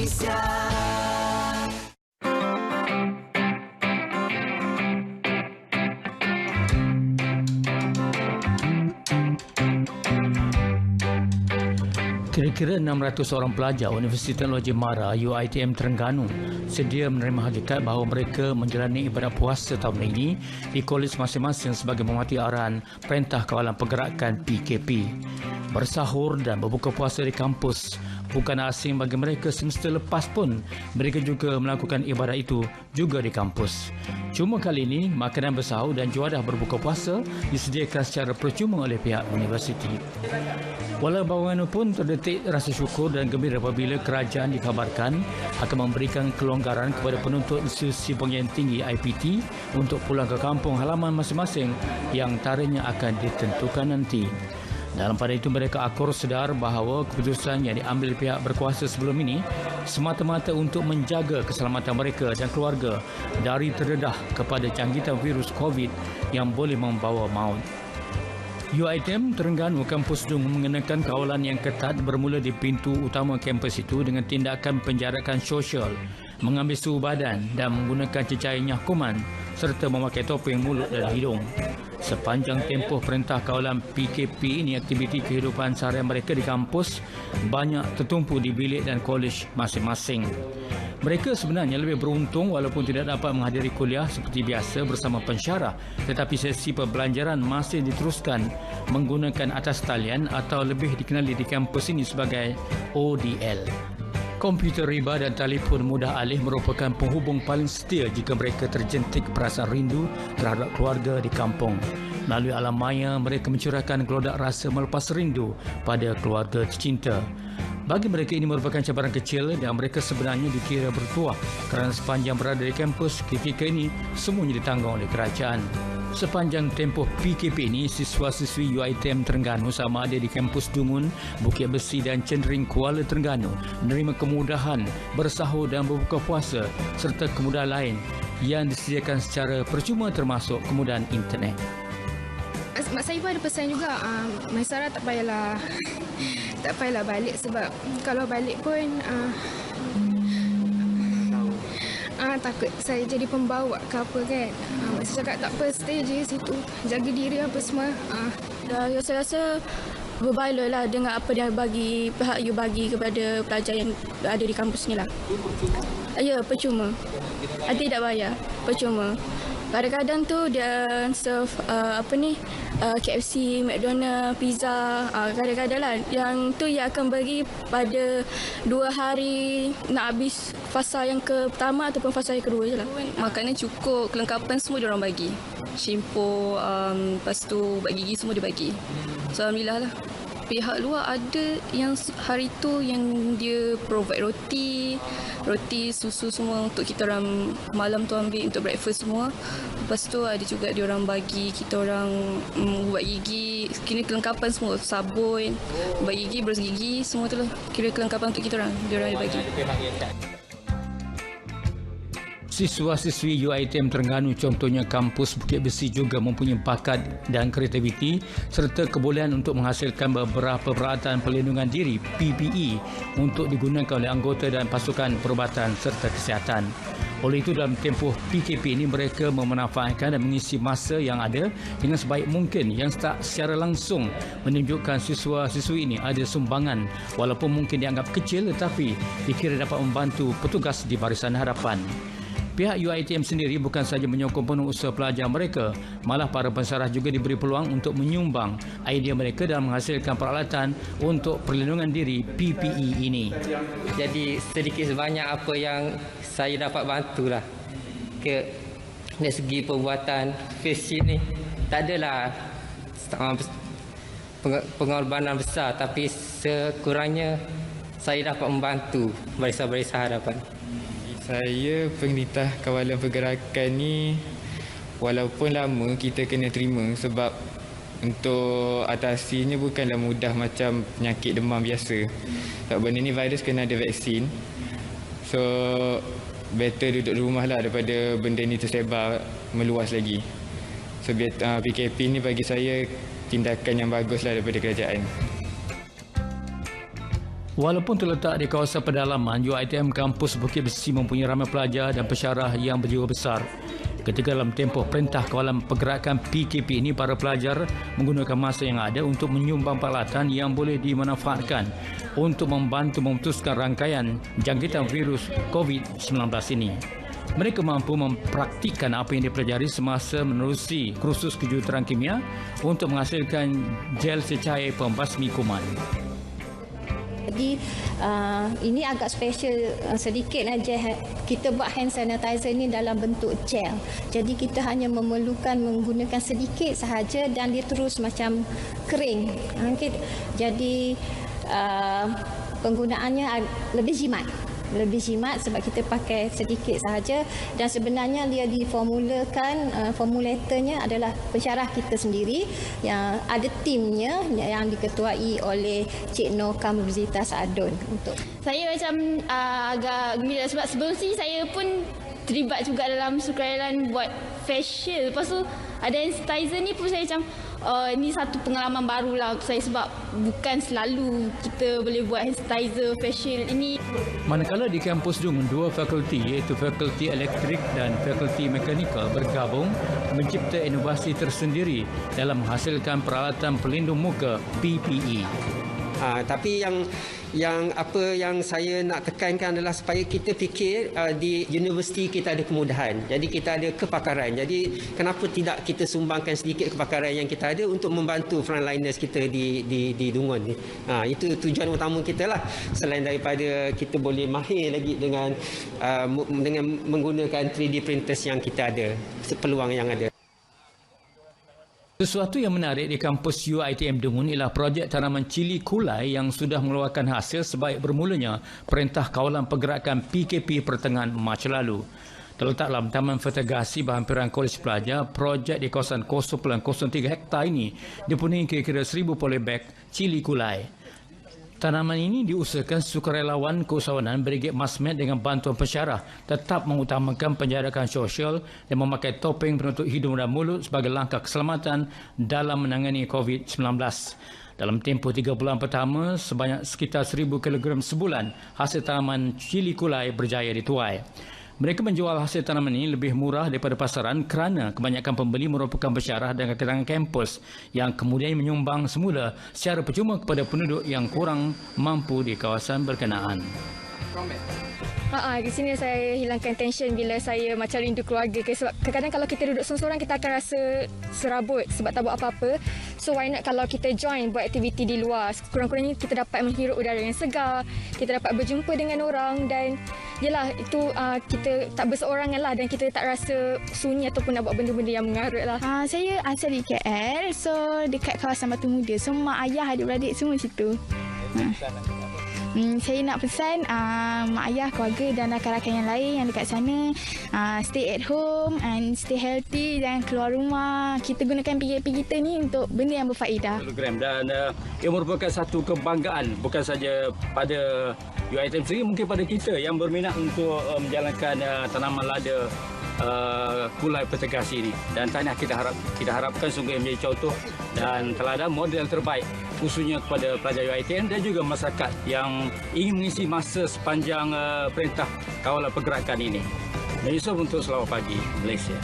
Indonesia. Kira-kira 600 orang pelajar Universiti Teknologi Mara UiTM Terengganu sedia menerima hakikat bahawa mereka menjalani ibadat puasa tahun ini di kolej masing-masing sebagai mematuhi arahan Perintah Kawalan Pergerakan PKP. Bersahur dan berbuka puasa di kampus bukan asing bagi mereka, semester lepas pun mereka juga melakukan ibadat itu juga di kampus. Cuma kali ini, makanan bersahur dan juadah berbuka puasa disediakan secara percuma oleh pihak universiti. Walau bagaimanapun terdetik rasa syukur dan gembira apabila kerajaan dikabarkan akan memberikan kelonggaran kepada penuntut institusi pengajian tinggi IPT untuk pulang ke kampung halaman masing-masing yang tariknya akan ditentukan nanti. Dalam pada itu mereka akur sedar bahawa keputusan yang diambil pihak berkuasa sebelum ini semata-mata untuk menjaga keselamatan mereka dan keluarga dari terdedah kepada jangkitan virus COVID yang boleh membawa maut. UiTM Terengganu Kampus Dung mengenakan kawalan yang ketat bermula di pintu utama kampus itu dengan tindakan penjarakan sosial, mengambil suhu badan dan menggunakan cecair nyakuman serta memakai topeng mulut dan hidung. Sepanjang tempoh perintah kawalan PKP ini, aktiviti kehidupan seharian mereka di kampus banyak tertumpu di bilik dan kolej masing-masing. Mereka sebenarnya lebih beruntung walaupun tidak dapat menghadiri kuliah seperti biasa bersama pensyarah, tetapi sesi pembelajaran masih diteruskan menggunakan atas talian atau lebih dikenali di kampus ini sebagai ODL. Komputer riba dan telefon mudah alih merupakan penghubung paling setia jika mereka terjentik perasaan rindu terhadap keluarga di kampung. Melalui alam maya, mereka mencurahkan gelodak rasa melepas rindu pada keluarga tercinta. Bagi mereka ini merupakan cabaran kecil dan mereka sebenarnya dikira bertuah kerana sepanjang berada di kampus ketika ini semuanya ditanggung oleh kerajaan. Sepanjang tempoh PKP ini, siswa-siswi UiTM Terengganu sama ada di kampus Dungun, Bukit Besi dan Cendering Kuala Terengganu menerima kemudahan bersahur dan berbuka puasa serta kemudahan lain yang disediakan secara percuma termasuk kemudahan internet. Mak saya pun ada pesan juga, Maisarah tak payahlah balik sebab kalau balik pun takut saya jadi pembawa ke apa kan. Mak saya cakap tak apa, stay je situ, jaga diri apa semua. Saya rasa berbaloi lah dengan apa yang pihak you bagi kepada pelajar yang ada di kampus ni lah. Ya, percuma. Tidak bayar, percuma. Kadang-kadang tu dia serve KFC, McDonald, pizza, kadang-kadang lah. Yang tu yang akan bagi pada 2 hari nak habis fasa yang pertama ataupun fasa yang kedua je lah. Makanan cukup, kelengkapan semua dia orang bagi. Shampoo, lepas tu ubat gigi semua dia bagi. So, alhamdulillah lah. Pihak luar ada yang hari tu yang dia provide roti, susu semua untuk kita orang malam tu ambil untuk breakfast semua. Lepas tu ada juga dia orang bagi kita orang ubat gigi, kira kelengkapan semua, sabun, ubat gigi, berus gigi, semua tu lah. Kira kelengkapan untuk kita orang, dia orang bagi. Siswa-siswi UiTM Terengganu contohnya kampus Bukit Besi juga mempunyai bakat dan kreativiti serta kebolehan untuk menghasilkan beberapa peralatan pelindungan diri PPE untuk digunakan oleh anggota dan pasukan perubatan serta kesihatan. Oleh itu dalam tempoh PKP ini mereka memanfaatkan dan mengisi masa yang ada dengan sebaik mungkin yang tak secara langsung menunjukkan siswa-siswi ini ada sumbangan walaupun mungkin dianggap kecil tetapi dikira dapat membantu petugas di barisan hadapan. Pihak UiTM sendiri bukan sahaja menyokong penuh usaha pelajar mereka, malah para pensyarah juga diberi peluang untuk menyumbang idea mereka dalam menghasilkan peralatan untuk perlindungan diri PPE ini. Jadi sedikit sebanyak apa yang saya dapat bantulah dari segi pembuatan face shield ni. Tak adalah pengorbanan besar, tapi sekurangnya saya dapat membantu barisan-barisan hadapan. Saya penglitah kawalan pergerakan ni walaupun lama kita kena terima sebab untuk atasinya bukanlah mudah macam penyakit demam biasa. Sebab benda ni virus kena ada vaksin. So better duduk di rumah lah daripada benda ni tersebar meluas lagi. So PKP ni bagi saya tindakan yang bagus lah daripada kerajaan. Walaupun terletak di kawasan pedalaman, UiTM Kampus Bukit Besi mempunyai ramai pelajar dan pensyarah yang berjiwa besar. Ketika dalam tempoh Perintah Kawalan Pergerakan PKP ini, para pelajar menggunakan masa yang ada untuk menyumbang peralatan yang boleh dimanfaatkan untuk membantu memutuskan rangkaian jangkitan virus COVID-19 ini. Mereka mampu mempraktikkan apa yang dipelajari semasa menerusi kursus kejuruteraan kimia untuk menghasilkan gel secair pembasmi kuman. Jadi ini agak special sedikit aja. Kita buat hand sanitizer ni dalam bentuk gel. Jadi kita hanya memerlukan menggunakan sedikit sahaja dan dia terus macam kering. Jadi penggunaannya lebih jimat. Lebih jimat sebab kita pakai sedikit sahaja, dan sebenarnya dia diformulakan, formulatornya adalah pensyarah kita sendiri yang ada timnya yang diketuai oleh Cik Noh Kamruzita Saadun. Untuk Saya macam agak gembira sebab sebelum ni saya pun terlibat juga dalam sukarelawan buat facial. Lepas tu ada hand sanitizer ni pun saya macam ini satu pengalaman baru lah untuk saya sebab bukan selalu kita boleh buat hand sanitizer facial ini. Manakala di kampus Dungun, dua fakulti iaitu Fakulti Elektrik dan Fakulti Mekanikal bergabung mencipta inovasi tersendiri dalam menghasilkan peralatan pelindung muka PPE. Tapi yang apa yang saya nak tekankan adalah supaya kita fikir di universiti kita ada kemudahan. Jadi kita ada kepakaran. Jadi kenapa tidak kita sumbangkan sedikit kepakaran yang kita ada untuk membantu frontliners kita di Dungun ni. Itu tujuan utama kita lah. Selain daripada kita boleh mahir lagi dengan menggunakan 3D printers yang kita ada, peluang yang ada. Sesuatu yang menarik di kampus UiTM Dungun ialah projek tanaman cili kulai yang sudah mengeluarkan hasil sebaik bermulanya Perintah Kawalan Pergerakan PKP pertengahan Mac lalu. Terletak dalam Taman Vertigasi berhampiran Kolej Pelajar, projek di kawasan 0.03 hektar ini dipenuhi kira-kira 1,000 polybag cili kulai. Tanaman ini diusahakan sukarelawan keusahawanan Brigade Masmed dengan bantuan pensyarah tetap mengutamakan penjarakan sosial dan memakai topeng penutup hidung dan mulut sebagai langkah keselamatan dalam menangani COVID-19. Dalam tempoh 3 bulan pertama, sebanyak sekitar 1,000 kg sebulan hasil tanaman cili kulai berjaya dituai. Mereka menjual hasil tanaman ini lebih murah daripada pasaran kerana kebanyakan pembeli merupakan pensyarah dan kalangan kampus yang kemudian menyumbang semula secara percuma kepada penduduk yang kurang mampu di kawasan berkenaan. Di sini saya hilangkan tension bila saya macam rindu keluarga. Sebab kadang-kadang kalau kita duduk seorang-seorang kita akan rasa serabut sebab tak buat apa-apa. So why not kalau kita join buat aktiviti di luar. Kurang-kurangnya kita dapat menghirup udara yang segar, kita dapat berjumpa dengan orang dan yelah itu kita tak berseorangan lah dan kita tak rasa sunyi ataupun nak buat benda-benda yang mengarut lah. Saya asal di KL, so dekat kawasan Batu Muda. So mak ayah adik-beradik semua situ. Saya nak pesan mak ayah, keluarga dan rakan-rakan yang lain yang dekat sana stay at home and stay healthy, dan keluar rumah. Kita gunakan PKP kita ni untuk benda yang berfaedah. Dan ia merupakan satu kebanggaan bukan saja pada UiTM sendiri, mungkin pada kita yang berminat untuk menjalankan tanaman lada kulai Vertigasi ini. Dan tahniah kita harapkan sungguh menjadi contoh dan teladan model terbaik khususnya kepada pelajar UiTM dan juga masyarakat yang ingin mengisi masa sepanjang Perintah Kawalan Pergerakan ini. Dan Yusof untuk Selawat Pagi, Malaysia.